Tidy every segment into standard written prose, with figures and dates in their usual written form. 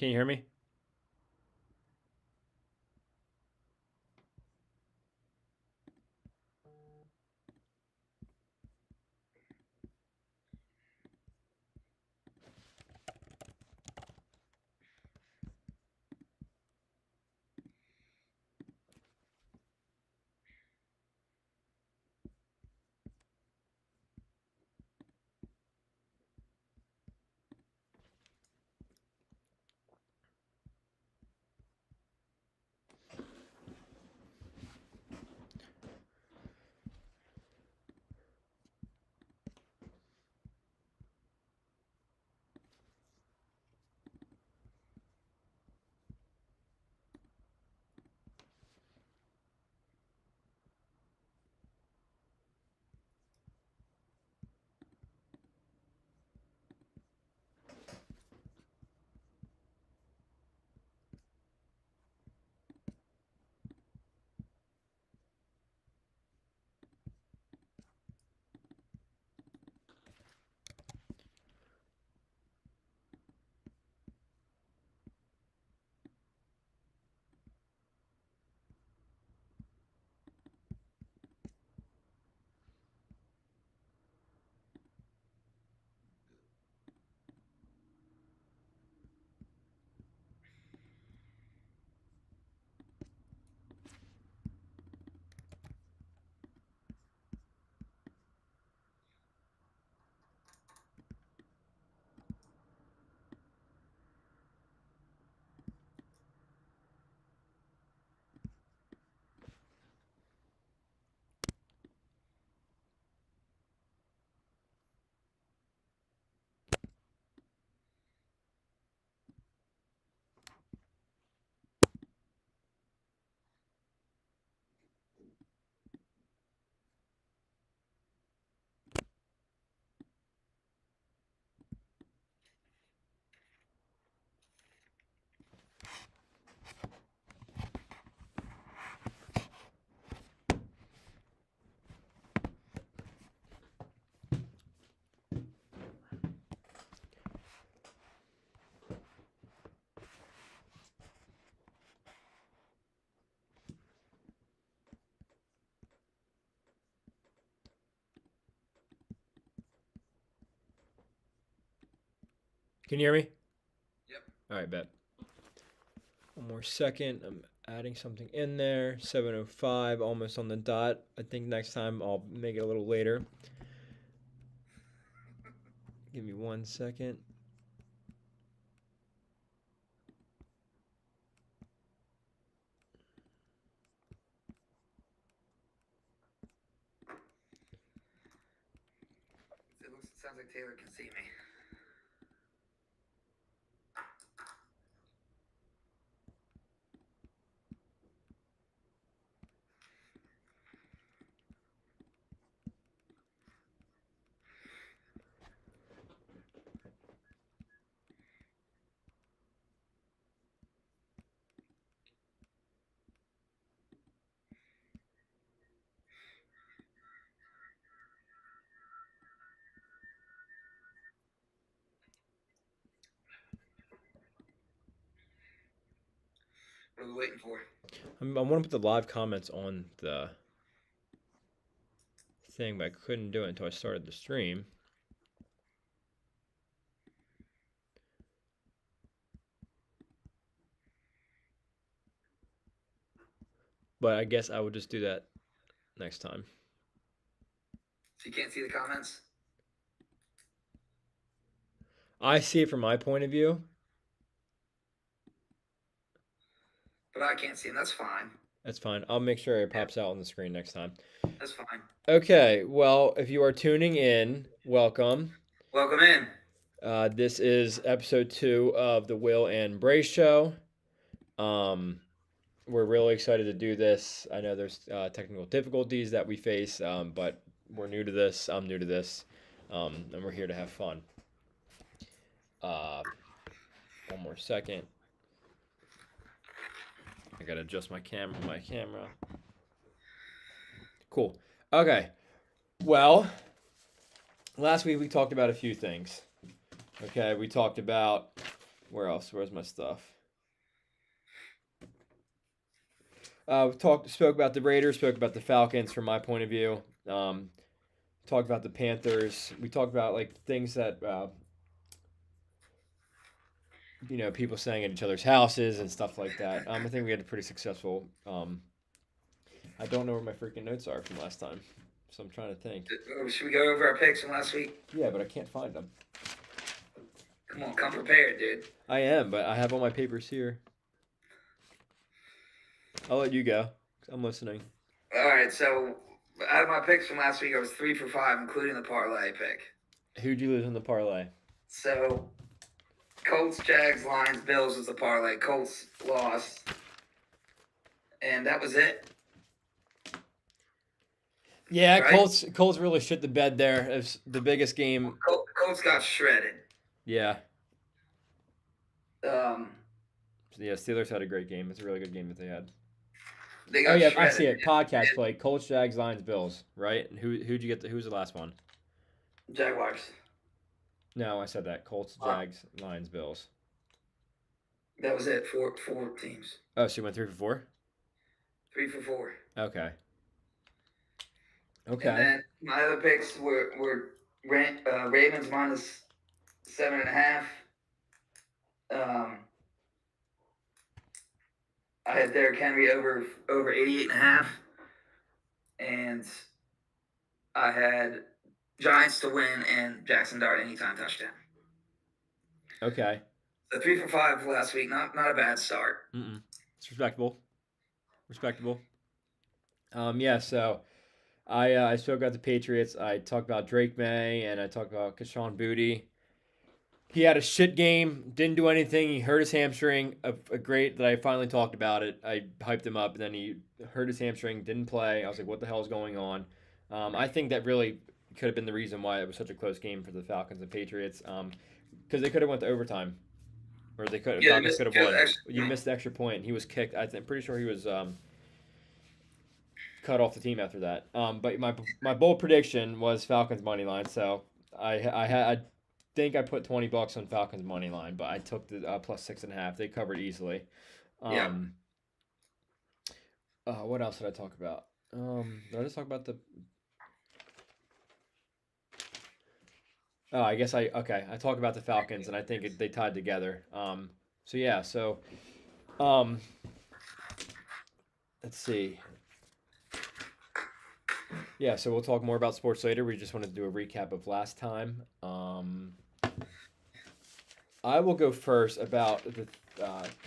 Can you hear me? Can you hear me? Yep. All right, bet. One more second. I'm adding something in there. 7:05, almost on the dot. I think next time I'll make it a little later. Give me 1 second. It sounds like Taylor can see me. What are we waiting for? I want to put the live comments on the thing, but I couldn't do it until I started the stream. But I guess I will just do that next time. So you can't see the comments? I see it from my point of view. But I can't see them. That's fine. That's fine. I'll make sure it pops out on the screen next time. That's fine. Okay, well, if you are tuning in, welcome. Welcome in. This is episode 2 of the Will and Bray Show. We're really excited to do this. I know there's technical difficulties that we face, but we're new to this. I'm new to this, and we're here to have fun. One more second. I gotta adjust my camera. Cool. Okay. Well, last week we talked about a few things. Okay, we talked about Where else? Where's my stuff? Spoke about the Raiders, spoke about the Falcons from my point of view. Talked about the Panthers. We talked about like things that people saying at each other's houses and stuff like that. I think we had a pretty successful. I don't know where my freaking notes are from last time, so I'm trying to think. Should we go over our picks from last week? Yeah, but I can't find them. Come on, come prepared, dude. I am, but I have all my papers here. I'll let you go. I'm listening. All right, so out of my picks from last week, I was 3 for 5, including the parlay pick. Who'd you lose in the parlay? So, Colts, Jags, Lions, Bills was the parlay. Colts lost, and that was it. Yeah, Right? Colts really shit the bed there. It was the biggest game. Colts got shredded. Yeah. Um, Yeah, Steelers had a great game. It's a really good game that they had. they Oh got yeah, shredded. I see it. Podcast play: Colts, Jags, Lions, Bills. Right? And who'd you get? Who was the last one? Jaguars. No, I said that. Colts, Jags, Lions, Bills. That was it. Four teams. Oh, so you went 3 for 4? 3 for 4. Okay. And then my other picks were Ravens minus 7.5. I had Derrick Henry over 88.5, and I had Giants to win and Jackson Dart anytime touchdown. Okay. So 3 for 5 last week. Not a bad start. It's respectable. Yeah. So I spoke about the Patriots. I talked about Drake May and I talked about Kashawn Booty. He had a shit game, didn't do anything. He hurt his hamstring. A great that I finally talked about it. I hyped him up, and then he hurt his hamstring, didn't play. I was like, what the hell is going on? I think that really could have been the reason why it was such a close game for the Falcons and Patriots, because they could have went to overtime, or they could. Yeah, Falcons could have won. You point. missed the extra point. He was kicked. I'm pretty sure he was cut off the team after that. But my bold prediction was Falcons money line. So I think I put $20 on Falcons money line, but I took the plus 6.5. They covered easily. What else did I talk about? Did I just talk about the? Oh, I guess I talked about the Falcons, and I think they tied together. So yeah, so let's see. Yeah, so we'll talk more about sports later. We just wanted to do a recap of last time. I will go first about the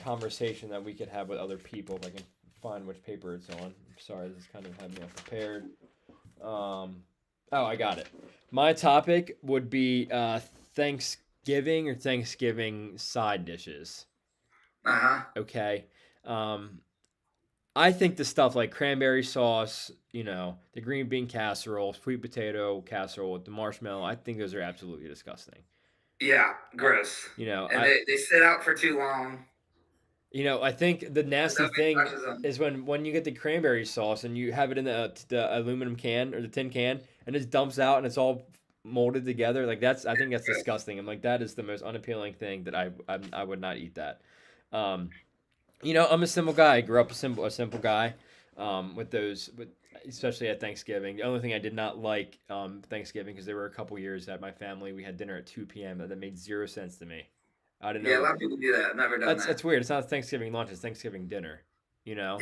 conversation that we could have with other people. If I can find which paper it's on. I'm sorry, this kind of had me unprepared. Oh, I got it. My topic would be Thanksgiving or Thanksgiving side dishes. Okay. I think the stuff like cranberry sauce, the green bean casserole, sweet potato casserole with the marshmallow, I think those are absolutely disgusting. Yeah, gross. And they sit out for too long. I think the nasty thing is when you get the cranberry sauce and you have it in the aluminum can or the tin can and it dumps out and it's all molded together. Like I think that's disgusting. I'm like, that is the most unappealing thing that I would not eat that. I'm a simple guy. I grew up a simple guy. Especially at Thanksgiving. The only thing I did not like Thanksgiving because there were a couple years at my family we had dinner at 2 p.m. That made 0 sense to me. I didn't know. Yeah, a lot of people do that. I've never done that. That's weird. It's not Thanksgiving lunch. It's Thanksgiving dinner. Yeah.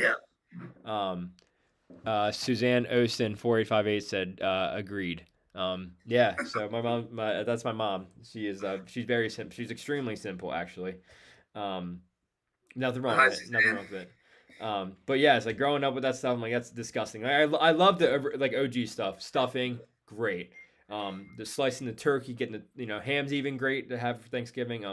Suzanne Ostin 4858 said agreed. Yeah. So my mom, that's my mom. She's very simple. She's extremely simple actually. Nothing wrong with it. Nothing wrong with it. But yeah, it's like growing up with that stuff. I'm like, that's disgusting. I love the like OG stuff. Stuffing, great. The slicing the turkey, getting the ham's even great to have for Thanksgiving.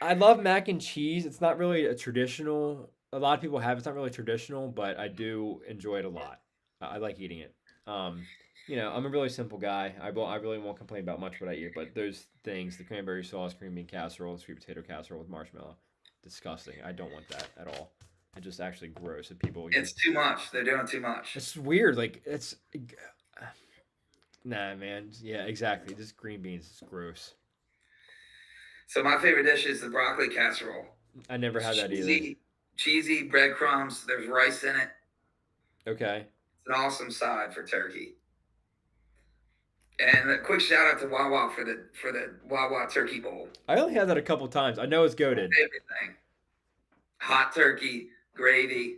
I love mac and cheese. It's not really a traditional. A lot of people have. It's not really traditional, but I do enjoy it a lot. I like eating it. I'm a really simple guy. I really won't complain about much what I eat, but those things, the cranberry sauce, green bean casserole, sweet potato casserole with marshmallow, disgusting. I don't want that at all. It's just actually gross that people. It's too much. They're doing too much. It's weird. Like it's. Nah, man. Yeah, exactly. Just green beans is gross. So my favorite dish is the broccoli casserole. I never It's had that either. cheesy breadcrumbs. There's rice in it. Okay. It's an awesome side for turkey. And a quick shout out to Wawa for the Wawa turkey bowl. I only had that a couple times. I know it's My goaded. favorite thing. Hot turkey, gravy,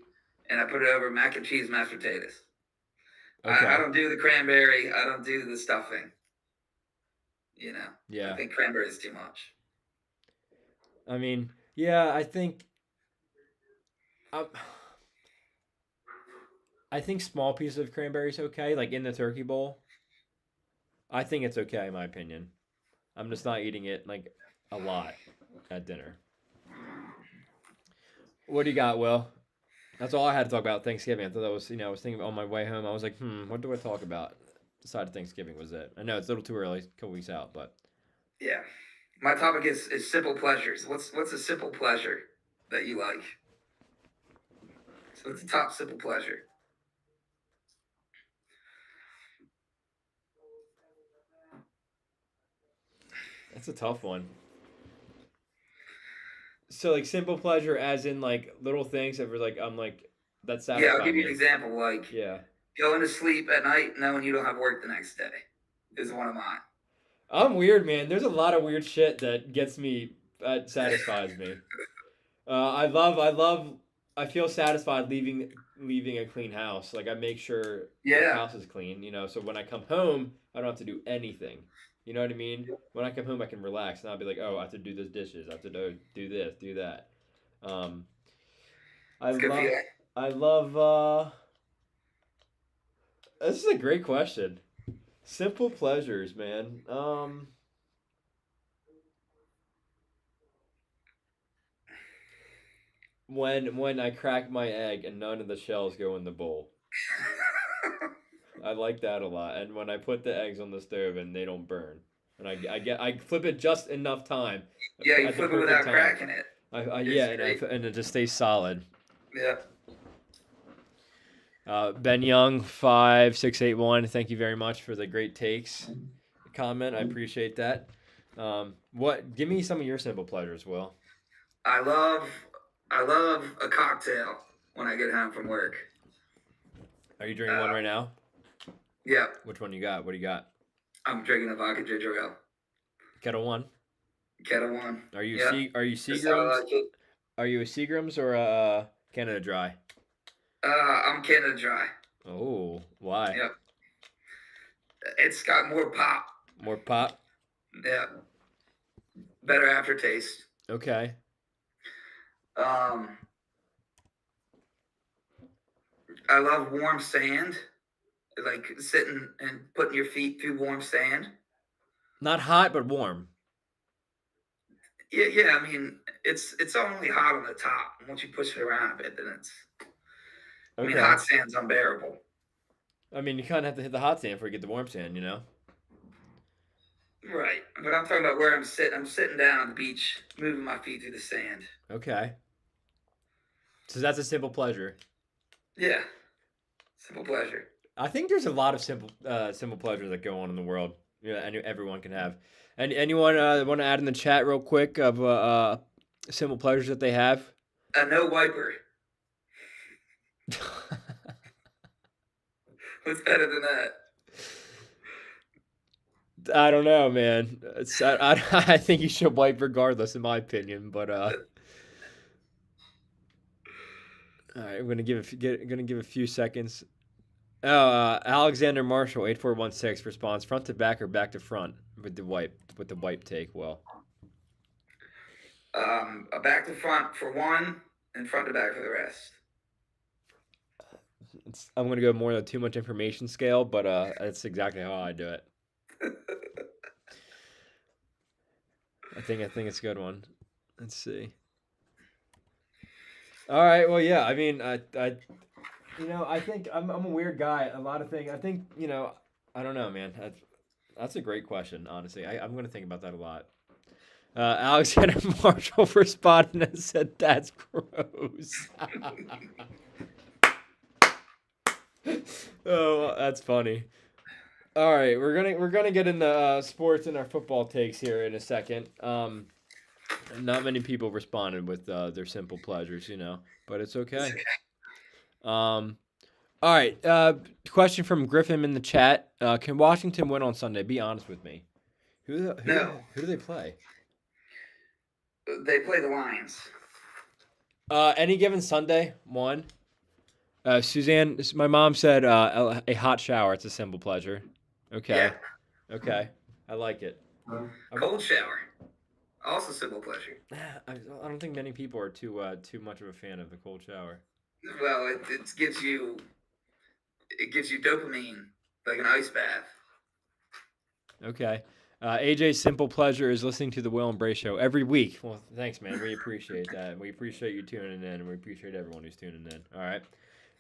and I put it over mac and cheese mashed potatoes. I Okay. don't do the cranberry. I don't do the stuffing. I Yeah. think cranberry is too much. I mean, yeah, um, I think small pieces of cranberry is okay, like in the turkey bowl. I think it's okay in my opinion. I'm just not eating it like a lot at dinner. What do you got, Will? That's all I had to talk about Thanksgiving. I thought that was, I was thinking on my way home. I was like, what do I talk about? Decided Thanksgiving was it. I know it's a little too early, a couple weeks out, but Yeah. My topic is simple pleasures. What's a simple pleasure that you like? So what's the top simple pleasure? that's a tough one. So like simple pleasure, as in like little things that were like I'm like that Yeah, I'll satisfy give you an me. example. Like Yeah. going to sleep at night knowing you don't have work the next day is one of mine. I'm weird, man. There's a lot of weird shit that gets me, that satisfies me. I feel satisfied leaving a clean house. Like I make sure the Yeah, house is clean, so when I come home, I don't have to do anything. You know what I mean? When I come home, I can relax, and I'll be like, oh, I have to do those dishes. I have to do this, do that. Um, I it's a good love, feeling. I love. This is a great question. Simple pleasures, man. When I crack my egg and none of the shells go in the bowl. I like that a lot. And when I put the eggs on the stove and they don't burn, and I flip it just enough time, Yeah, you at the flip it perfect without time. cracking it. Yeah, It's great. and it just stays solid. Yeah. Ben Young 5681. Thank you very much for the great takes. Comment. I appreciate that. What? Give me some of your simple pleasures, Will. I love I love a cocktail when I get home from work. Are you drinking one Uh, right now? yeah, Which one you got? What do you got? I'm drinking a vodka ginger ale. Kettle One. Kettle One. Are you Yeah, Are you just how I Seagrams? like it. Are you a Seagrams or a Canada Dry? I'm Canada Dry. Oh, why? Yep. It's got more pop. More pop. Yeah, better aftertaste. Okay. Um, I love warm sand, like sitting and putting your feet through warm sand. Not hot, but warm. Yeah, yeah. I mean, it's only hot on the top. Once you push it around a bit, then it's. I mean, Okay. hot sand's unbearable. I mean, you kind of have to hit the hot sand before you get the warm sand. Right, but I'm talking about where I'm sitting. I'm sitting down on the beach, moving my feet through the sand. Okay. So that's a simple pleasure. Yeah, simple pleasure. I think there's a lot of simple pleasures that go on in the world. Yeah, everyone can have. And anyone want to add in the chat real quick of simple pleasures that they have? A no wiper. What's better than that? I don't know, man. I think you should wipe regardless, in my opinion. But all right, I'm gonna give a few seconds. Alexander Marshall 8416 responds front to back or back to front with the wipe take. Well, A back to front for one, and front to back for the rest. I'm gonna go more on the too much information scale, but that's exactly how I do it. I think it's a good one. Let's see. All right. Well, yeah. I mean, I think I'm a weird guy. A lot of things. I think, I don't know, man. That's a great question, honestly. I'm going to think about that a lot. Alexander Marshall responded and said, "That's gross." Oh, that's funny. All right, we're gonna get into sports and our football takes here in a second. Not many people responded with their simple pleasures, but it's It's okay. okay. Um, all right. Question from Griffin in the chat. Can Washington win on Sunday? Be honest with me. No, Who do they play? they play the Lions. Any given Sunday, one. Suzanne, my mom said a hot shower. It's a simple pleasure. Yeah. Okay. Okay. I like it. Cold shower. Also simple pleasure. I don't think many people are too much of a fan of the cold shower. Well, it gives you dopamine like an ice bath. Okay. AJ's simple pleasure is listening to the Will and Bray show every week. Well, thanks, man. We appreciate that. We appreciate you tuning in, and we appreciate everyone who's tuning in. All right.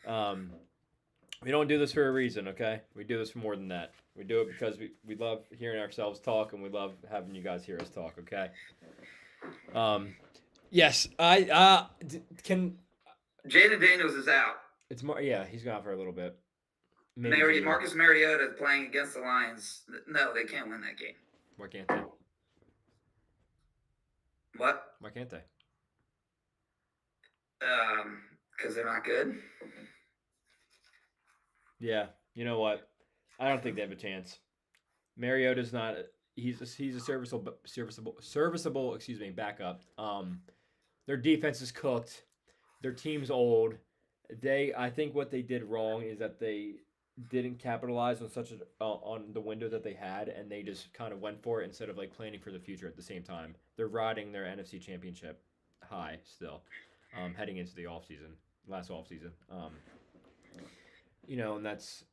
Um, we don't do this for a reason, okay? We do this for more than that. We do it because we love hearing ourselves talk, and we love having you guys hear us talk, okay? Yes, I can. Jaden Daniels is out. It's more. Yeah, he's gone for a little bit. Maybe Marcus Mariota playing against the Lions. No, they can't win that game. Why can't they? What? Why can't they? Because they're not good. Yeah, you know what? I don't think they have a chance. Mariota's not. He's a serviceable. Excuse me, backup. Their defense is cooked. Their team's old. I think what they did wrong is that they didn't capitalize on on the window that they had, and they just kind of went for it instead of like planning for the future at the same time. They're riding their NFC Championship high still, heading into the last off season. And that's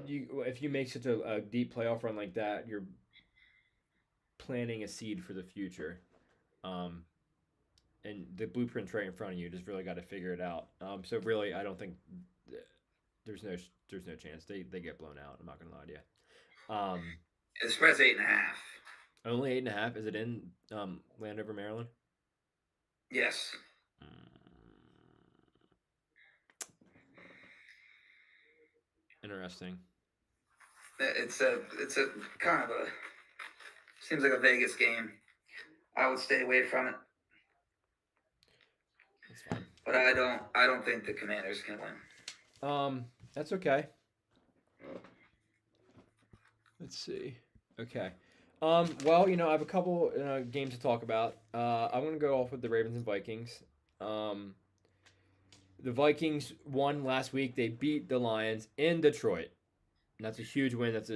you. If you make such a deep playoff run like that, you're planting a seed for the future. Um, and the blueprint's right in front of you. Just really got to figure it out. So really, I don't think there's no chance they get blown out. I'm not gonna lie to you. The spread's 8.5. Only 8.5. Is it in Landover, Maryland? Yes. Interesting. It's a kind of a seems like a Vegas game. I would stay away from it. That's fine. But I don't think the Commanders can win. That's okay. Let's see. Okay. Well, I have a couple games to talk about. I'm gonna go off with the Ravens and Vikings. The Vikings won last week. They beat the Lions in Detroit. And that's a huge win. That's a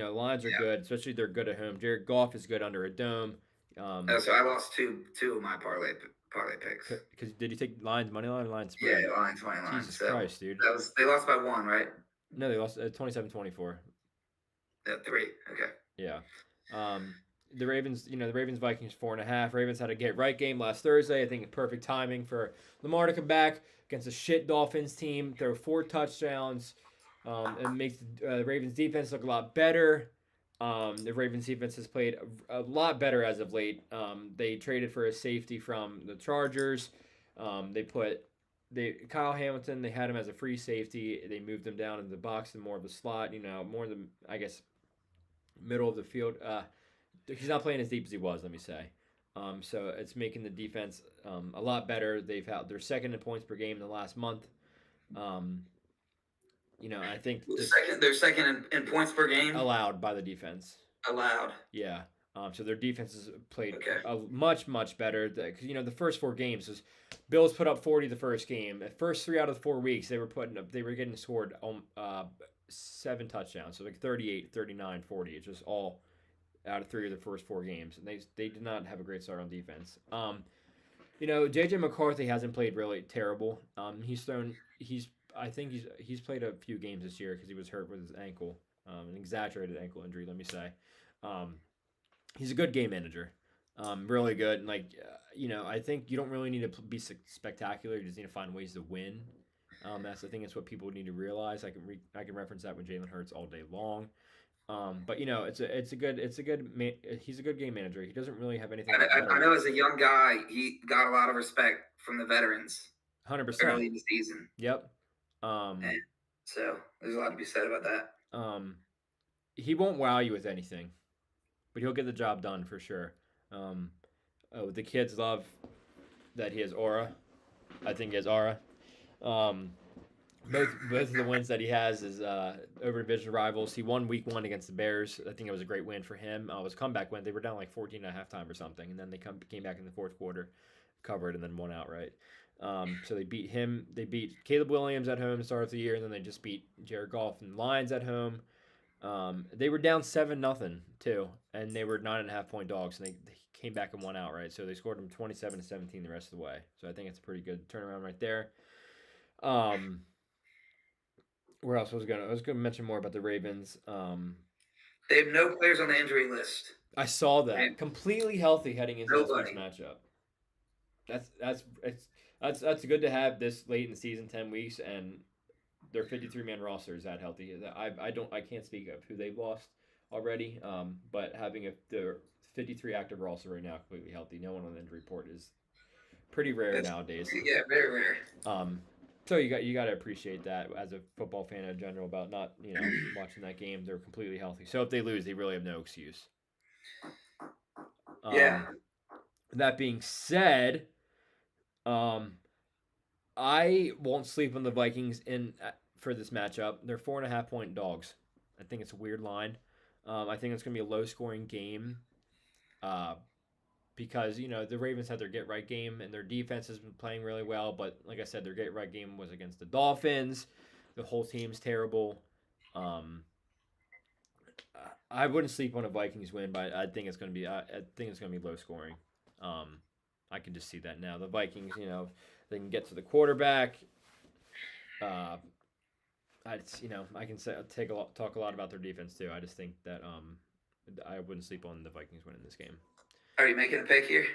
Lions are good, especially they're good at home. Jared Goff is good under a dome. So I lost two of my parlay picks. Because did you take Lions money line or Lions spread? Yeah, Lions money line. Jesus Christ, dude. They lost by 1, right? No, they lost 27-24. 3. Okay. Yeah. The Ravens, the Ravens Vikings 4.5. Ravens had a get right game last Thursday. I think perfect timing for Lamar to come back against a shit Dolphins team. Throw 4 touchdowns. It makes the Ravens defense look a lot better. The Ravens defense has played a lot better as of late. They traded for a safety from the Chargers. Kyle Hamilton. They had him as a free safety. They moved him down into the box and more of the slot. More of the middle of the field. He's not playing as deep as he was. Let me say. So it's making the defense a lot better. They're second in points per game in the last month. I think they're second in points per game allowed by the defense. Allowed. Yeah. So their defense has played much better. Because the first 4 games was Bills put up 40 the first game. The first 3 out of the 4 weeks they were getting scored 7 touchdowns. So like 38, 39, 40. It's just all out of 3 of the first 4 games, and they did not have a great start on defense. JJ McCarthy hasn't played really terrible. I think he's played a few games this year because he was hurt with his ankle, an exaggerated ankle injury. Let me say, he's a good game manager, really good. And I think you don't really need to be spectacular. You just need to find ways to win. I think it's what people need to realize. I can reference that with Jalen Hurts all day long. But he's a good game manager. He doesn't really have anything. I know as a young guy, he got a lot of respect from the veterans. 100% early in the season. Yep. So there's a lot to be said about that. He won't wow you with anything, but he'll get the job done for sure. Oh, the kids love that he has aura. I think he has aura. Um, both of the wins that he has is over division rivals. He won week 1 against the Bears. I think it was a great win for him. It was a comeback win. They were down like 14 at halftime or something, and then they came back in the fourth quarter, covered, and then won outright. So they beat him. They beat Caleb Williams at home to start of the year, and then they just beat Jared Goff and the Lions at home. They were down 7-0 too, and they were 9.5-point dogs, and they came back and won outright. So they scored them 27-17 the rest of the way. So I think it's a pretty good turnaround right there. Where else was I was gonna mention more about the Ravens. They have no players on the injury list. I saw that completely healthy heading into this week's Nobody. matchup. That's good to have this late in the season, 10 weeks, and their 53-man roster is that healthy. I can't speak of who they've lost already. But having their 53 active roster right now completely healthy, no one on the injury report is pretty rare nowadays. Yeah, very rare. So you got to appreciate that as a football fan in general about not watching that game. They're completely healthy. So if they lose, they really have no excuse. Yeah. That being said, I won't sleep on the Vikings for this matchup. They're 4.5-point dogs. I think it's a weird line. I think it's going to be a low-scoring game. Because the Ravens had their get right game and their defense has been playing really well, but like I said, their get right game was against the Dolphins. The whole team's terrible. I wouldn't sleep on a Vikings win, but I think it's going to be low scoring. I can just see that now. The Vikings, they can get to the quarterback. I can talk a lot about their defense too. I just think that I wouldn't sleep on the Vikings win in this game. Are you making a pick here?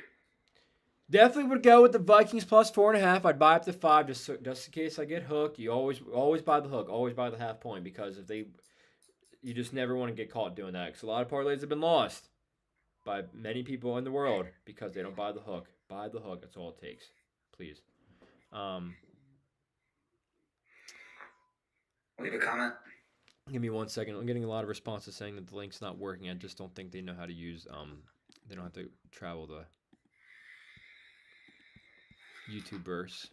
Definitely would go with the Vikings plus 4.5. I'd buy up to 5 just in case I get hooked. You always buy the hook, always buy the half point because you just never want to get caught doing that. Because a lot of parlays have been lost by many people in the world because they don't buy the hook. Buy the hook. That's all it takes. Please. Leave a comment. Give me 1 second. I'm getting a lot of responses saying that the link's not working. I just don't think they know how to use. They don't have to travel the YouTube bursts.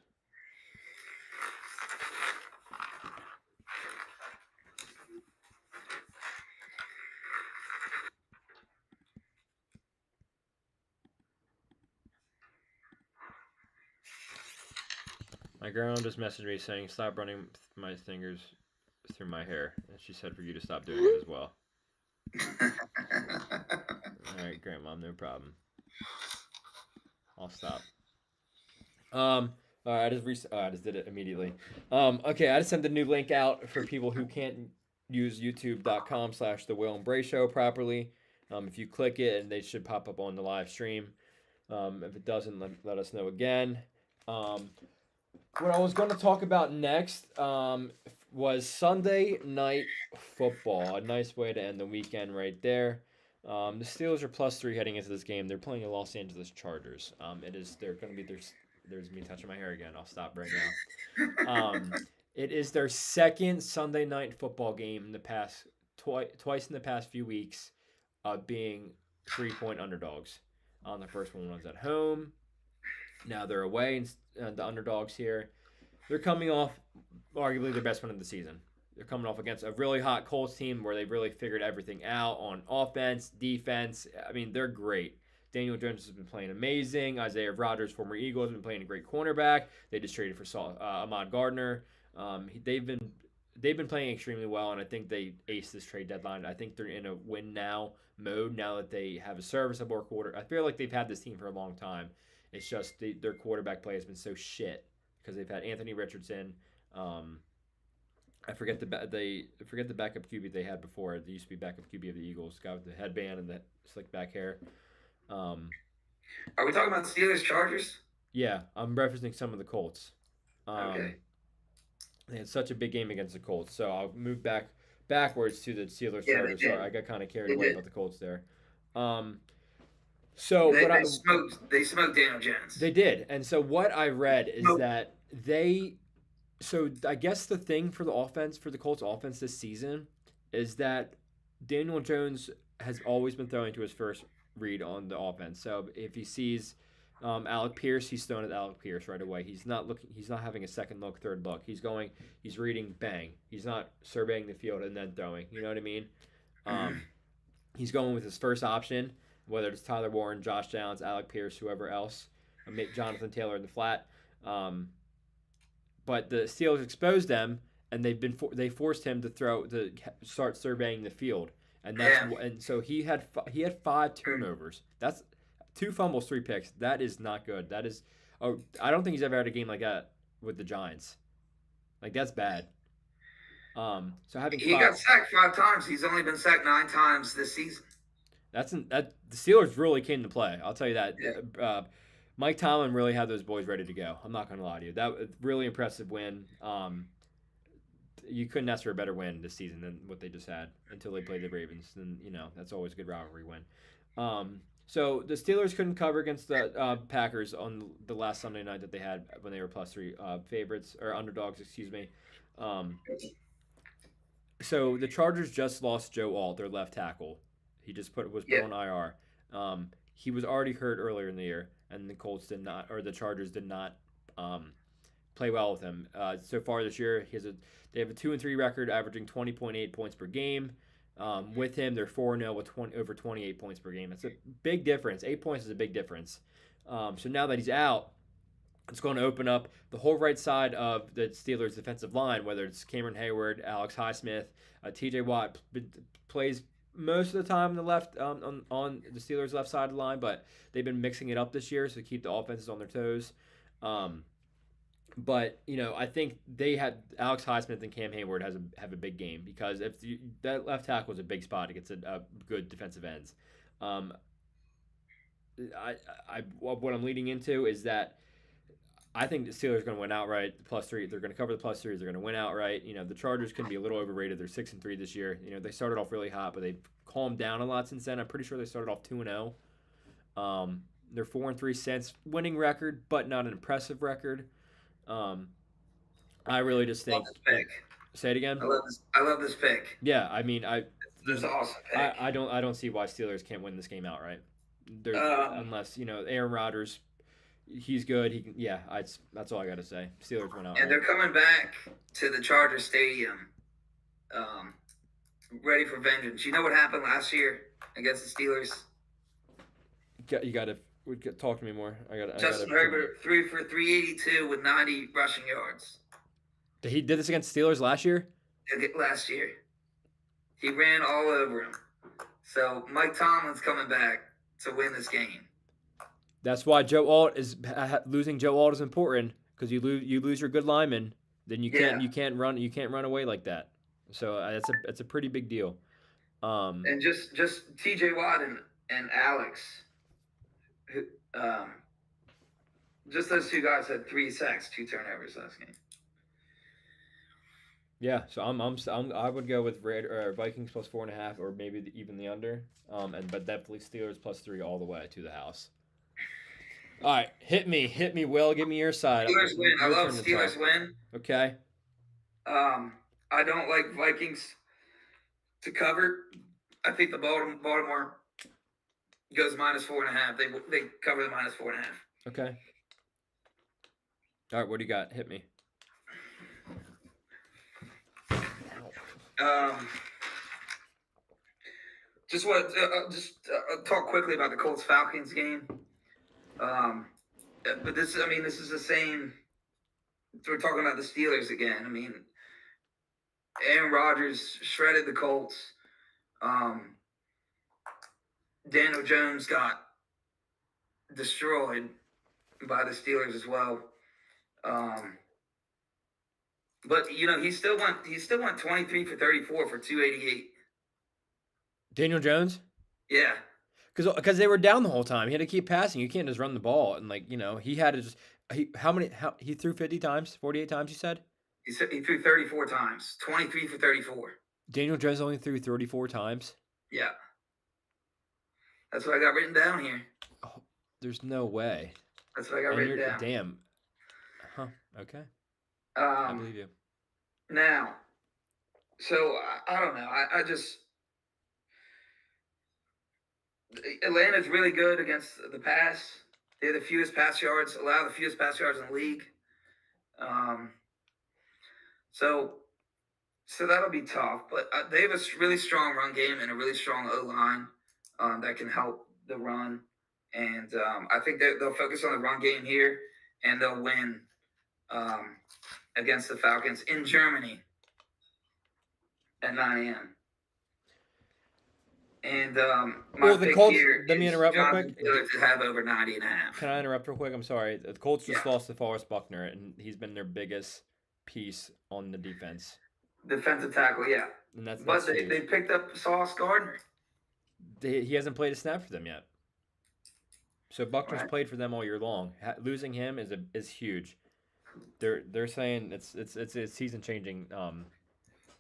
My grandma just messaged me saying, "Stop running my fingers through my hair," and she said for you to stop doing it as well. All right, Grandma, no problem. I'll stop. All right, I just did it immediately. Okay, I just sent the new link out for people who can't use youtube.com/The Will and Bray Show properly. If you click it, and they should pop up on the live stream. If it doesn't, let us know again. What I was going to talk about next was Sunday Night Football. A nice way to end the weekend right there. The Steelers are +3 heading into this game. They're playing the Los Angeles Chargers. They're going to be there's me touching my hair again. I'll stop right now. It is their second Sunday Night Football game in the past twice in the past few weeks, being 3-point underdogs. The first one was at home. Now they're away, and the underdogs here. They're coming off arguably their best win of the season. They're coming off against a really hot Colts team where they've really figured everything out on offense, defense. I mean, they're great. Daniel Jones has been playing amazing. Isaiah Rodgers, former Eagle, has been playing a great cornerback. They just traded for Ahmad Gardner. They've been playing extremely well, and I think they aced this trade deadline. I think they're in a win now mode now that they have a serviceable quarter. I feel like they've had this team for a long time. It's just their quarterback play has been so shit because they've had Anthony Richardson. I forget the backup QB they had before. They used to be backup QB of the Eagles, guy with the headband and the slick back hair. Are we talking about Steelers Chargers? Yeah, I'm referencing some of the Colts. Okay. They had such a big game against the Colts, so I'll move backwards to the Steelers Chargers. Sorry, I got kind of carried away about the Colts there. So they smoked Daniel Jones. They did, and so what I read is that So I guess the thing for the Colts offense this season, is that Daniel Jones has always been throwing to his first read on the offense. So if he sees Alec Pierce, he's throwing at Alec Pierce right away. He's not looking. He's not having a second look, third look. He's going. He's reading. Bang. He's not surveying the field and then throwing. You know what I mean? Um, he's going with his first option, whether it's Tyler Warren, Josh Downs, Alec Pierce, whoever else, Jonathan Taylor in the flat. But the Steelers exposed them, and they forced him to start surveying the field, and so he had 5 turnovers. That's 2 fumbles, 3 picks. That is not good. That is, I don't think he's ever had a game like that with the Giants. Like that's bad. So having he got sacked 5 times. He's only been sacked 9 times this season. The Steelers really came to play. I'll tell you that. Yeah. Mike Tomlin really had those boys ready to go. I'm not going to lie to you. That was a really impressive win. You couldn't ask for a better win this season than what they just had until they played the Ravens. And, that's always a good rivalry win. So the Steelers couldn't cover against the Packers on the last Sunday night that they had when they were +3 favorites, or underdogs, excuse me. So the Chargers just lost Joe Alt, their left tackle. He just was put on IR. He was already hurt earlier in the year, and the Chargers did not play well with him. So far this year, they have a 2-3 record, averaging 20.8 points per game. With him, they're 4-0 with over 28 points per game. That's a big difference. 8 points is a big difference. So now that he's out, it's going to open up the whole right side of the Steelers' defensive line, whether it's Cameron Hayward, Alex Highsmith, T.J. Watt plays most of the time on the left on the Steelers' left side of the line, but they've been mixing it up this year to keep the offenses on their toes. But I think they had Alex Highsmith and Cam Hayward have a big game, because if that left tackle is a big spot against a good defensive ends. What I'm leading into is that I think the Steelers are going to win outright. The +3, they're going to cover the +3. They're going to win outright. The Chargers can be a little overrated. They're 6-3 this year. They started off really hot, but they've calmed down a lot since then. I'm pretty sure they started off 2-0. They're 4-3 since, winning record, but not an impressive record. I really just think. Love this pick. Say it again. I love this pick. Yeah, I mean, This is an awesome pick. I don't see why Steelers can't win this game outright. Unless Aaron Rodgers. He's good. He can. Yeah, that's all I got to say. Steelers went out. And they're coming back to the Chargers Stadium, ready for vengeance. You know what happened last year against the Steelers? You got to talk to me more. Justin Herbert threw for 382 with 90 rushing yards. He did this against the Steelers last year? Last year. He ran all over him. So Mike Tomlin's coming back to win this game. That's why losing Joe Alt is important, because you lose your good lineman, then you can't run away like that. So that's a pretty big deal. And just T.J. Watt and Alex, just those 2 guys had 3 sacks, 2 turnovers last game. Yeah, so I would go with Vikings +4.5, or maybe even the under. But definitely Steelers +3 all the way to the house. All right, hit me, Will. Give me your side. Steelers win. I love Steelers win. Okay. I don't like Vikings to cover. I think the Baltimore goes -4.5. They cover the -4.5. Okay. All right, what do you got? Hit me. Just talk quickly about the Colts Falcons game. But this is the same. We're talking about the Steelers again. I mean, Aaron Rodgers shredded the Colts. Daniel Jones got destroyed by the Steelers as well. But he still went 23 for 34 for 288. Daniel Jones? Yeah. Because they were down the whole time. He had to keep passing. You can't just run the ball. And he had to just he threw 50 times, 48 times, you said? He threw 34 times, 23 for 34. Daniel Jones only threw 34 times? Yeah. That's what I got written down here. Oh, there's no way. That's what I got written down. Damn. Huh. Okay. I believe you. Now, so I don't know. I just Atlanta's really good against the pass. They have the fewest pass yards, allow the fewest pass yards in the league. Um, so so that'll be tough. But they have a really strong run game and a really strong O line that can help the run. And I think they'll focus on the run game here, and they'll win um, against the Falcons in Germany at 9 a.m. And my Well, the pick Colts. here Let me is interrupt real Jonathan quick. Taylor to have over 90.5. Can I interrupt real quick? I'm sorry. The Colts just Yeah. lost to Forrest Buckner, and he's been their biggest piece on the defense. Defensive tackle, yeah. And that's But huge. they picked up Sauce Gardner. He hasn't played a snap for them yet. So Buckner's Right. played for them all year long. Losing him is huge. They're saying it's a season changing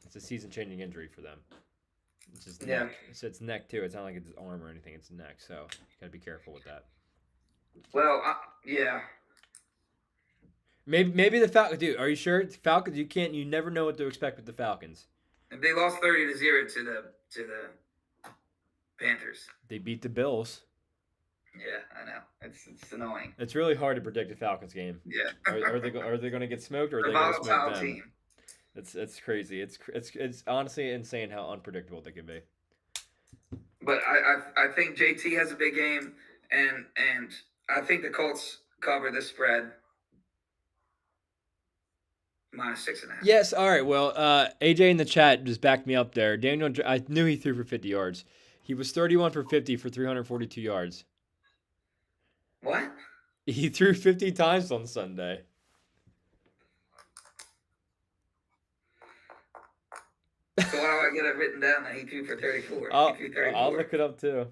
it's a season changing injury for them. It's just Yeah. neck. It's neck too. It's not like it's his arm or anything. It's neck. So you gotta be careful with that. Well, yeah. Maybe the Falcons. Dude, are you sure? Falcons. You never know what to expect with the Falcons. They lost 30-0 to the Panthers. They beat the Bills. Yeah, I know. It's annoying. It's really hard to predict a Falcons game. Yeah. Are they going to get smoked or are The they going to smoke volatile them? team. It's crazy. It's honestly insane how unpredictable they can be. But I think JT has a big game, and I think the Colts cover the spread -6.5. Yes. All right. Well, AJ in the chat just backed me up there. Daniel, I knew he threw for 50 yards. He was 31 for 50 for 342 yards. What? He threw 50 times on Sunday. So how do I get it written down that he threw for 34? I'll, He threw 34. I'll look it up too.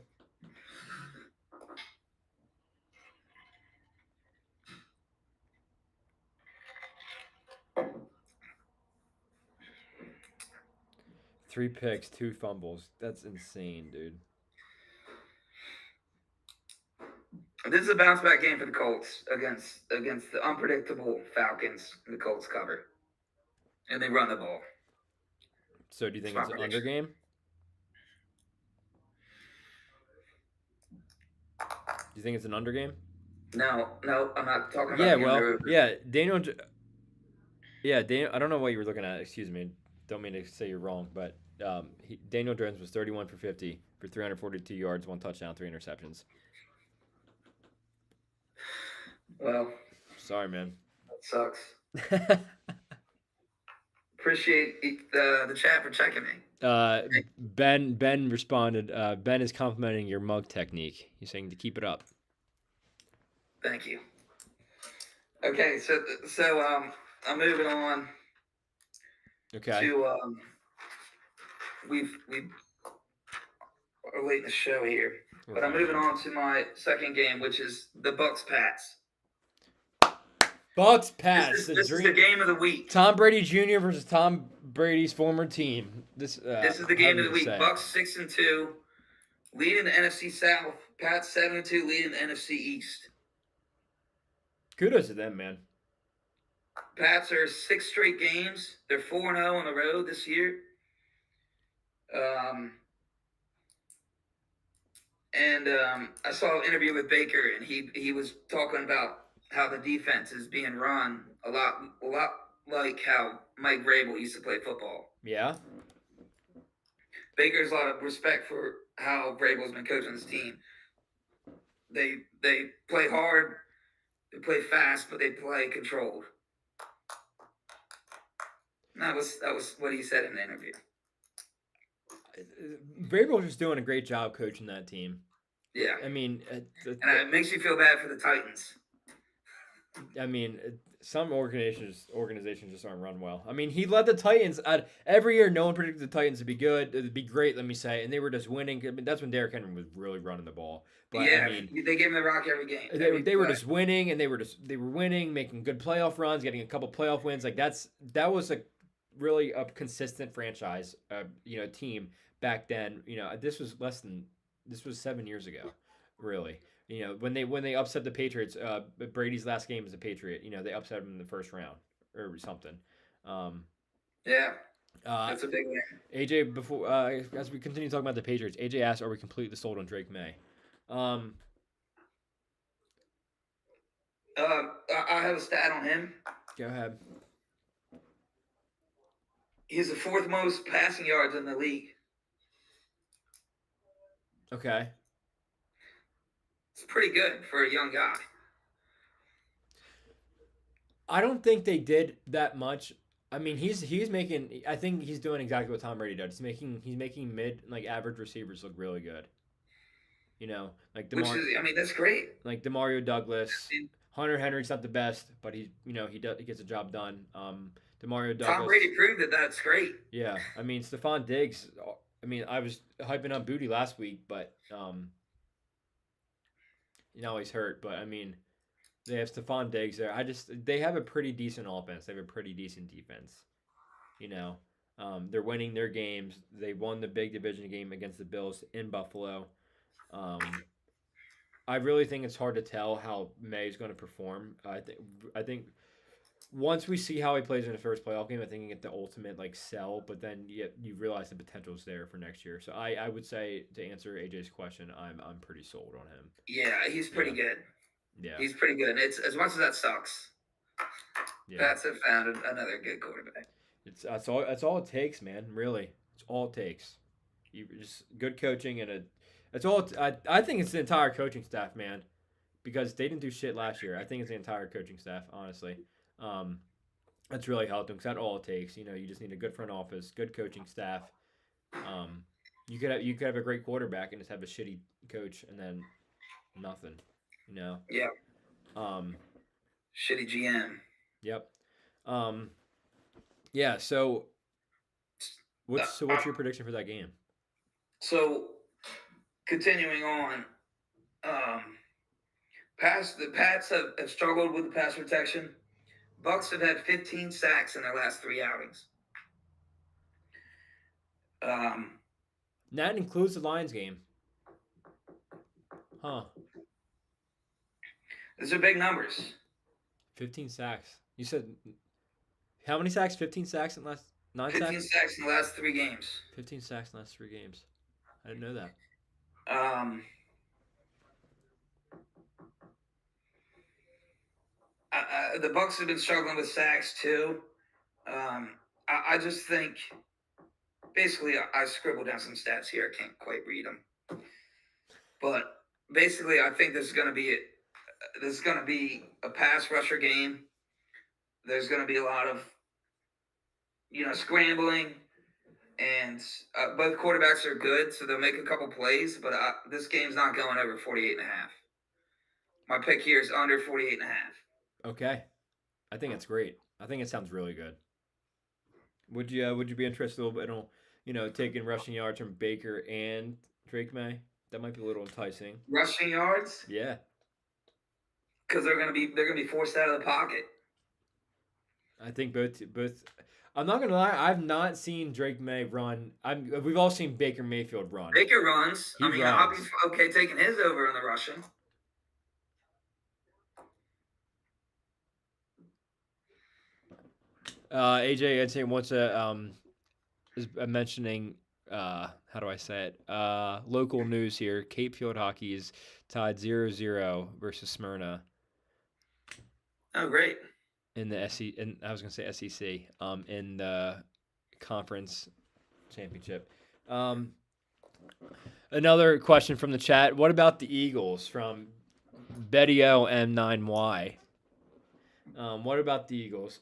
Three picks, 2 fumbles. That's insane, dude. This is a bounce back game for the Colts against the unpredictable Falcons. The Colts cover, and they run the ball. So do you think It's it's my an under game? Do you think it's an under game? No, I'm not talking about. Yeah, the well, under. Daniel. Daniel. I don't know what you were looking at. Excuse me. Don't mean to say you're wrong, but Daniel Jones was 31 for 50 for 342 yards, 1 touchdown, 3 interceptions. Well, sorry, man. That sucks. Appreciate the chat for checking me. Ben responded. Ben is complimenting your mug technique. He's saying to keep it up. Thank you. Okay, so I'm moving on. Okay. To we are late in the show here, but I'm moving on to my second game, which is the Bucks-Pats. Bucks-Pats. This is the game of the week. Tom Brady Jr. versus Tom Brady's former team. This is the game of the week. Bucks 6-2, leading the NFC South. Pats 7-2, leading the NFC East. Kudos to them, man. Pats are 6 straight games. They're 4-0 on the road this year. I saw an interview with Baker, and he was talking about how the defense is being run a lot like how Mike Vrabel used to play football. Yeah. Baker's a lot of respect for how Vrabel's been coaching this team. They play hard, they play fast, but they play controlled. That was what he said in the interview. Vrabel's just doing a great job coaching that team. Yeah. I mean, and it makes you feel bad for the Titans. I mean, some organizations just aren't run well. I mean, he led the Titans every year. No one predicted the Titans would be good. It'd be great, let me say, and they were just winning. I mean, that's when Derrick Henry was really running the ball. But yeah, I mean, they gave him the rock every game. They were just winning, and they were winning, making good playoff runs, getting a couple playoff wins. Like that was a really a consistent franchise, team back then. This was 7 years ago, really. When they upset the Patriots, Brady's last game as a Patriot, they upset him in the first round or something. Yeah, that's a big win. AJ, before as we continue talking about the Patriots, AJ asked, "Are we completely sold on Drake May?" Um, I have a stat on him. Go ahead. He's the fourth most passing yards in the league. Okay. It's pretty good for a young guy. I don't think they did that much. I mean, he's making. I think he's doing exactly what Tom Brady does. He's making mid like average receivers look really good. You know, like Which is, I mean, that's great. Demario Douglas, And Hunter Henry's not the best, but he gets the job done. Demario Tom Douglas, Brady proved that that's great. yeah. I mean, Stephon Diggs. I mean, I was hyping up Booty last week, but he's hurt. But I mean, they have Stephon Diggs there. They have a pretty decent offense. They have a pretty decent defense. You know, they're winning their games. They won the big division game against the Bills in Buffalo. Um, I really think it's hard to tell how May is going to perform. I think once we see how he plays in the first playoff game, I think you get the ultimate like sell. But then you realize the potential is there for next year. So I would say to answer AJ's question, I'm pretty sold on him. Yeah, he's pretty good. Yeah, He's pretty good. It's as much as that sucks. yeah. Pats have found another good quarterback. That's all it takes, man. Really, it's all it takes. You just good coaching and a. That's all. I think it's the entire coaching staff, man, because they didn't do shit last year. I think it's the entire coaching staff, honestly. Um, that's really helped them because that's all it takes. You just need a good front office, good coaching staff. Um, you could have a great quarterback and just have a shitty coach and then nothing. You know. Yeah. Um, Shitty GM. yep. Yeah. So what's your prediction for that game? So continuing on, the Pats have struggled with the pass protection. Bucks have had 15 sacks in their last 3 outings. That includes the Lions game. Huh. Those are big numbers. 15 sacks. You said how many sacks? 15 sacks in the last 15 sacks in the last 3 games. 15 sacks in the last 3 games. I didn't know that. The Bucks have been struggling with sacks too. I just think, basically, I scribbled down some stats here. I can't quite read them, but basically, I think this is going to be a pass rusher game. There's going to be a lot of scrambling, and both quarterbacks are good, so they'll make a couple plays. But this game's not going over 48.5. My pick here is under 48.5. Okay. I think it's great. I think it sounds really good. Would you be interested a little bit in taking rushing yards from Baker and Drake May? That might be a little enticing. Rushing yards? Yeah. Because they're gonna be forced out of the pocket. I think both. I'm not gonna lie. I've not seen Drake May run. We've all seen Baker Mayfield run. Baker runs. He runs. I'll be okay taking his over in the rushing. AJ, I'd say once is mentioning how do I say it? Local news here. Cape Field Hockey is tied 0-0 versus Smyrna. Oh, great. In the I was gonna say SEC. In the conference championship. Another question from the chat. What about the Eagles from Betty O M9Y? What about the Eagles?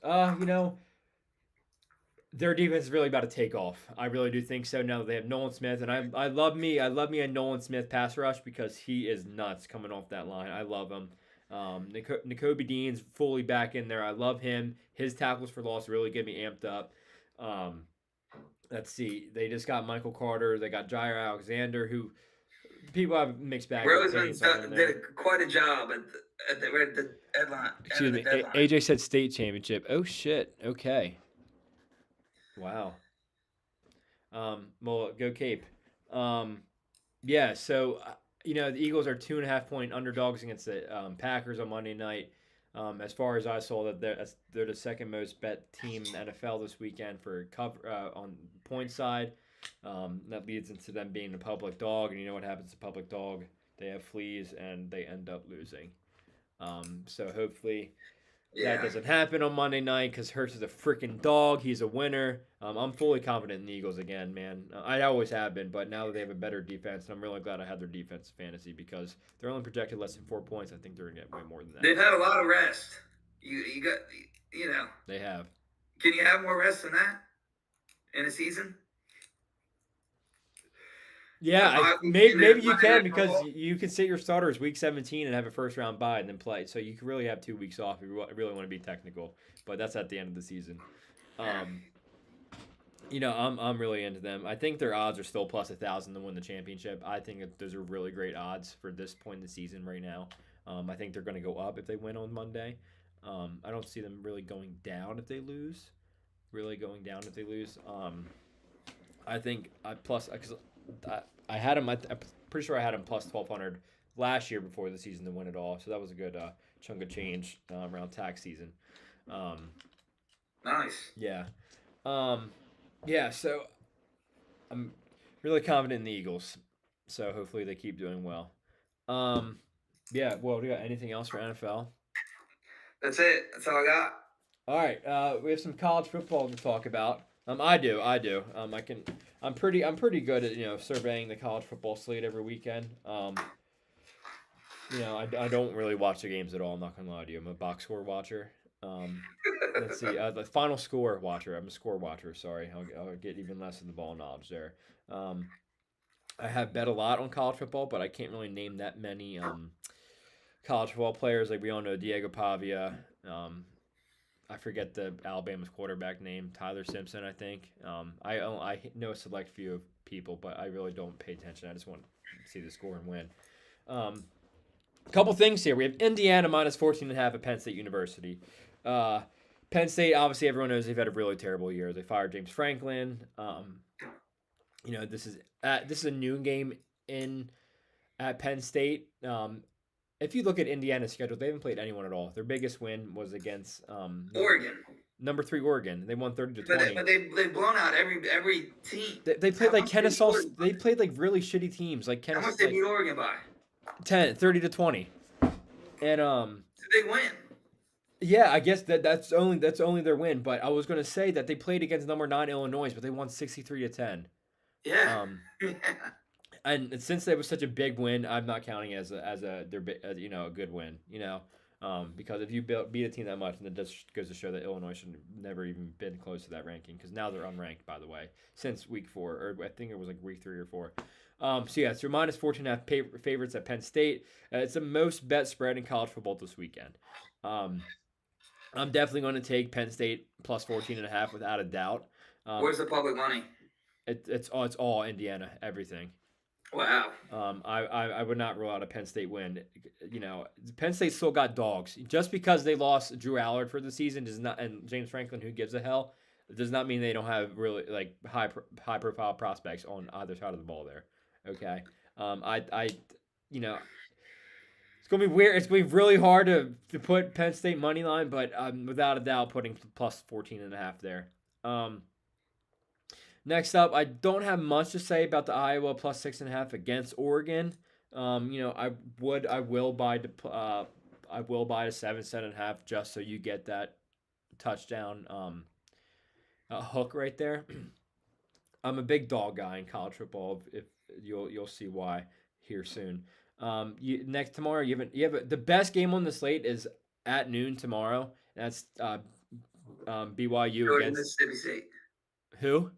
Their defense is really about to take off. I really do think so. Now that they have Nolan Smith, and I love me a Nolan Smith pass rush because he is nuts coming off that line. I love him. N'Kobe Dean's fully back in there. I love him. His tackles for loss really get me amped up. Let's see. They just got Michael Carter. They got Jair Alexander, who people have mixed bag. Roseman did quite a job at the deadline. Excuse me. AJ said state championship. Oh shit. Okay. Wow. Well, go Cape. Yeah. So the Eagles are 2.5-point underdogs against the Packers on Monday night. As far as I saw, that they're the second most bet team in the NFL this weekend for cover on point side. That leads into them being a public dog, and you know what happens to public dog? they have fleas, and they end up losing. So hopefully that Yeah. doesn't happen on Monday night because Hurts is a freaking dog. He's a winner. I'm fully confident in the Eagles again, man. I always have been, but now that they have a better defense, and I'm really glad I had their defense fantasy because they're only projected less than 4 points. I think they're gonna get way more than that. They've had a lot of rest. You got you know. They have. Can you have more rest than that in a season? Yeah, maybe you can because you can sit your starters week 17 and have a first round bye and then play. So you can really have 2 weeks off if you really want to be technical. But that's at the end of the season. I'm really into them. I think their odds are still plus 1,000 to win the championship. I think that those are really great odds for this point in the season right now. I think they're going to go up if they win on Monday. I don't see them really going down if they lose. I think because I had them. I'm pretty sure I had them plus 1,200 last year before the season to win it all. So that was a good chunk of change around tax season. Nice. Yeah. Yeah. So I'm really confident in the Eagles. So hopefully they keep doing well. Yeah. Well, do you got anything else for NFL? That's it. That's all I got. All right. We have some college football to talk about. I do. I'm pretty good at surveying the college football slate every weekend. I don't really watch the games at all. I'm not gonna lie to you. I'm a box score watcher. Let's see. The final score watcher. I'm a score watcher. Sorry, I'll get even less of the ball knowledge there. I have bet a lot on college football, but I can't really name that many college football players. Like we all know Diego Pavia. I forget the Alabama's quarterback name, Tyler Simpson, I think. I know a select few of people, but I really don't pay attention. I just want to see the score and win. A couple things here. We have Indiana minus 14.5 at Penn State University. Penn State, obviously, everyone knows they've had a really terrible year. They fired James Franklin. This is a noon game at Penn State. If you look at Indiana's schedule, they haven't played anyone at all. Their biggest win was against Oregon. Number 3 Oregon. They won 30-20. But they've blown out every team. They played like Kennesaw. They played like really shitty teams like Kennesaw. How much they beat Oregon by? 30-20. And It's a big win. Yeah, I guess that's only their win. But I was gonna say that they played against number 9 Illinois, but they won 63-10. Yeah. And since that was such a big win, I'm not counting as a good win. Because if you beat a team that much, then it just goes to show that Illinois should have never even been close to that ranking because now they're unranked, by the way, since week 4, or I think it was like week 3 or 4. It's your minus 14.5 favorites at Penn State. It's the most bet spread in college football this weekend. I'm definitely going to take Penn State plus 14.5 without a doubt. Where's the public money? It's all Indiana, everything. Wow. I would not rule out a Penn State win. Penn State still got dogs. Just because they lost Drew Allard for the season does not, and James Franklin, who gives a hell, does not mean they don't have really like high profile prospects on either side of the ball there. Okay. It's gonna be weird. It's gonna be really hard to put Penn State money line, but without a doubt putting plus 14.5 there. Next up, I don't have much to say about the Iowa plus 6.5 against Oregon. I will buy the 7.5 just so you get that touchdown hook right there. I'm a big dog guy in college football. If you'll see why here soon. Tomorrow you have the best game on the slate is at noon tomorrow. That's BYU Georgia, against Mississippi State. Who?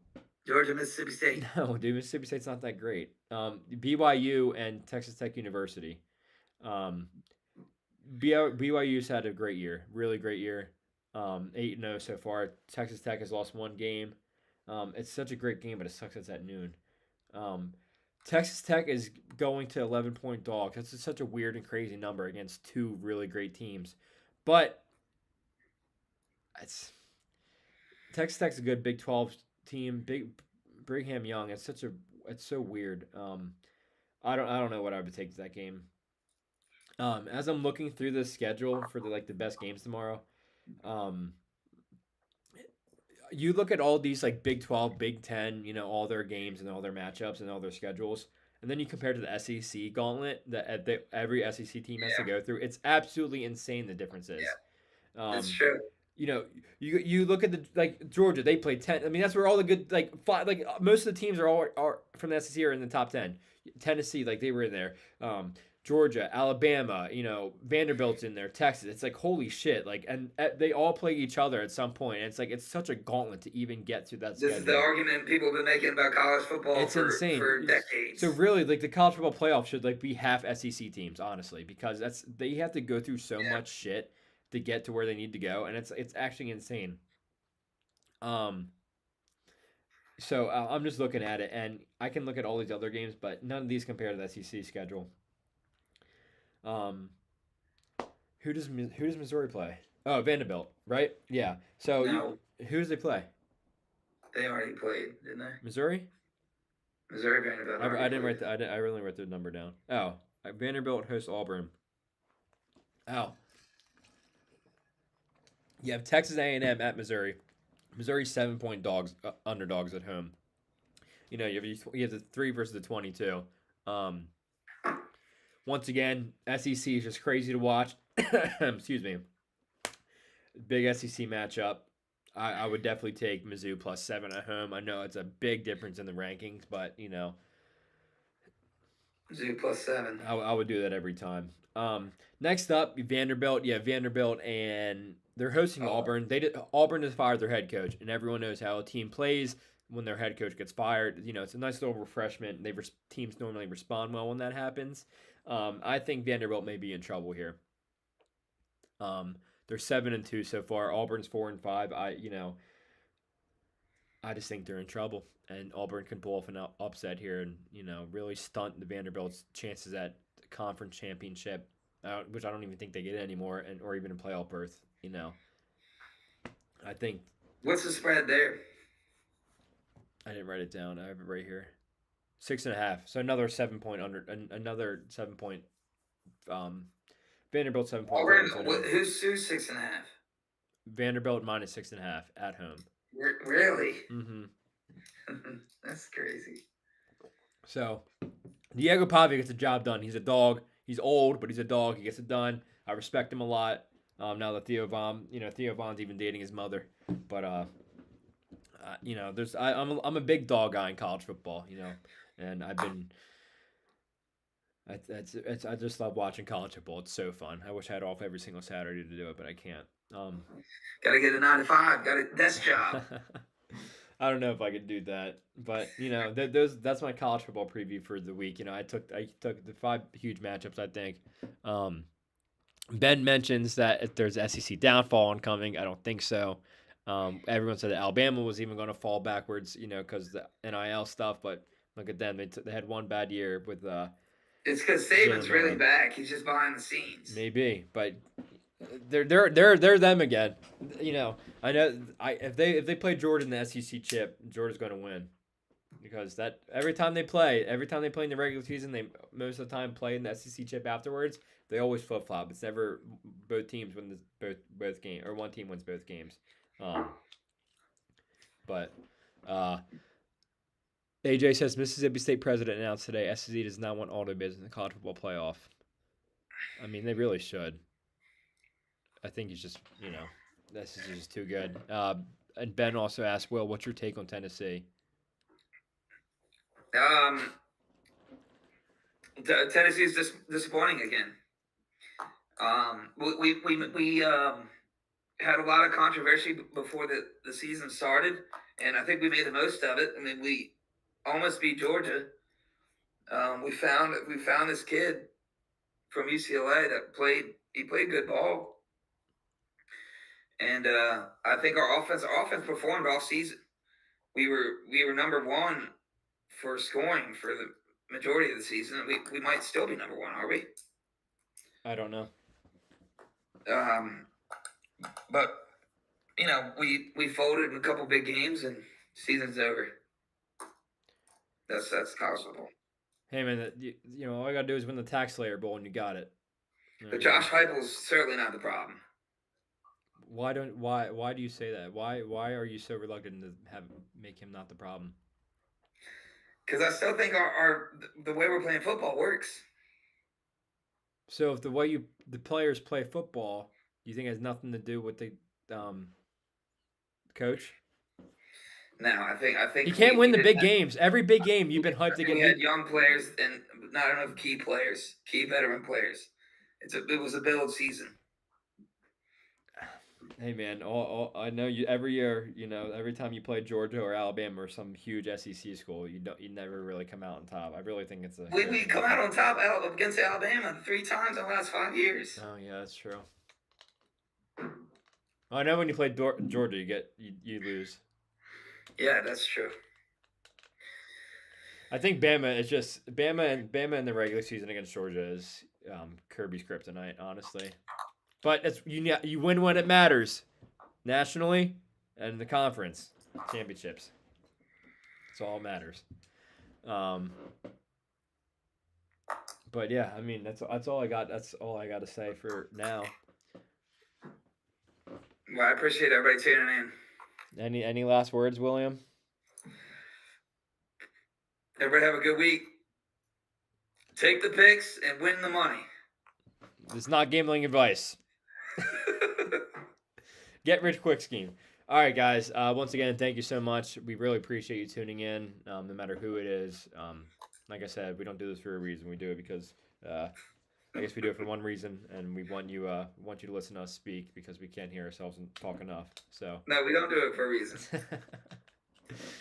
Georgia, Mississippi State. No, dude, Mississippi State's not that great. BYU and Texas Tech University. BYU's had a great year, really great year. 8-0 so far. Texas Tech has lost one game. It's such a great game, but it sucks it's at noon. Texas Tech is going to 11-point dog. That's such a weird and crazy number against 2 really great teams. But Texas Tech's a good Big 12 team. Big Brigham Young. It's so weird. I don't know what I would take to that game. As I'm looking through the schedule for the best games tomorrow, you look at all these like Big 12, Big 10, all their games and all their matchups and all their schedules, and then you compare to the SEC gauntlet that every SEC team has to Yeah, go through. It's absolutely insane the difference is. yeah, that's Um, true. you know, you look at the like Georgia, they played 10. I mean, that's where all the good most of the teams are from the SEC are in the top 10. Tennessee, like they were in there. Georgia, Alabama, Vanderbilt's in there, Texas. It's like holy shit, like and they all play each other at some point. And it's like it's such a gauntlet to even get to that This is the schedule. argument people have been making about college football It's insane. for So decades. really, like the college football playoff should like be half SEC teams, honestly, because they have to go through so Yeah. much shit to get to where they need to go, and it's actually insane. Um, so I'm just looking at it, and I can look at all these other games, but none of these compare to the SEC schedule. Um, who does Missouri play? Oh, Vanderbilt, right? Yeah. So No, who does they play? they already played, didn't they? Missouri? Missouri Vanderbilt I already didn't played. write the I really wrote the number down. Oh, Vanderbilt hosts Auburn. Oh, you have Texas A&M at Missouri. Missouri 7-point dogs underdogs at home. You have the 3 versus the 22. Um, once again, SEC is just crazy to watch. Excuse me. Big SEC matchup. I would definitely take Mizzou plus 7 at home. I know it's a big difference in the rankings, but Zoo +7. I would do that every time. Next up, Vanderbilt. Yeah, Vanderbilt, and they're hosting Oh, Auburn. Auburn has fired their head coach, and everyone knows how a team plays when their head coach gets fired. It's a nice little refreshment. Teams normally respond well when that happens. I think Vanderbilt may be in trouble here. They're 7-2 so far. Auburn's 4-5. I just think they're in trouble, and Auburn can pull off an upset here, and really stunt the Vanderbilt's chances at the conference championship, which I don't even think they get anymore, and or even a playoff berth. I think what's the spread there? I didn't write it down. I have it right here. 6.5. So another 7 point under, another 7 point. Um, Vanderbilt 7 point Auburn, favorites at home. who's 6.5? Vanderbilt minus 6.5 at home. Really? Mm-hmm. That's crazy. So Diego Pavia gets the job done. He's a dog. He's old, but he's a dog. He gets it done. I respect him a lot. Now that Theo Vaughn's even dating his mother, but I'm a big dog guy in college football. And I've been. I just love watching college football. It's so fun. I wish I had off every single Saturday to do it, but I can't. Gotta get a 9 to 5. Got a desk job. I don't know if I could do that, but that's my college football preview for the week. I took the 5 huge matchups. I think. Ben mentions that if there's SEC downfall incoming. I don't think so. Everyone said that Alabama was even going to fall backwards, because the NIL stuff. But look at them; they had one bad year with. It's because Saban's really back. He's just behind the scenes. Maybe, but they're them again. I know if they play Georgia in the SEC chip, Georgia's going to win because that every time they play in the regular season, they most of the time play in the SEC chip afterwards. They always flip flop. It's never both teams win both games or one team wins both games. But AJ says Mississippi State president announced today SEC does not want auto bids in the college football playoff. I mean, they really should. I think he's just, this is just too good. And Ben also asked, Will, what's your take on Tennessee? Tennessee's disappointing again. We had a lot of controversy before the season started, and I think we made the most of it. I mean, we almost beat Georgia. We found this kid from UCLA that played good ball, and I think our offense performed all season. We were number one for scoring for the majority of the season. We might still be number one, are we? I don't know. But we folded in a couple big games and season's over. That's college football. Hey man, all I gotta do is win the Tax Slayer Bowl and you got it. But Josh Heupel's certainly not the problem. Why do you say that? Why are you so reluctant to make him not the problem? because I still think the way we're playing football works. So if the way the players play football, you think has nothing to do with the coach? No, I think He can't win we the didn't big games. Every big game you've been hyped to get we had beat. young players and not enough key players, key veteran players. It was a build season. Hey man, I know you every year. Every time you play Georgia or Alabama or some huge SEC school, you never really come out on top. I really think it's a. We come out on top against Alabama 3 times in the last 5 years. Oh yeah, that's true. I know when you play Georgia, you lose. Yeah, that's true. I think Bama is just Bama in the regular season against Georgia is Kirby's kryptonite, honestly. But you win when it matters, nationally and the conference championships. That's all that matters. But yeah, I mean that's all I got. That's all I got to say for now. Well, I appreciate everybody tuning in. Any last words, William? Everybody have a good week. Take the picks and win the money. It's not gambling advice. Get rich quick scheme. All right, guys. Once again, thank you so much. We really appreciate you tuning in, no matter who it is. Like I said, we don't do this for a reason. We do it because I guess we do it for one reason, and we want you to listen to us speak because we can't hear ourselves and talk enough. So no, we don't do it for a reason.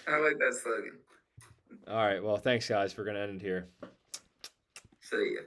I like that slogan. All right. Well, thanks, guys. We're gonna end it here. See ya.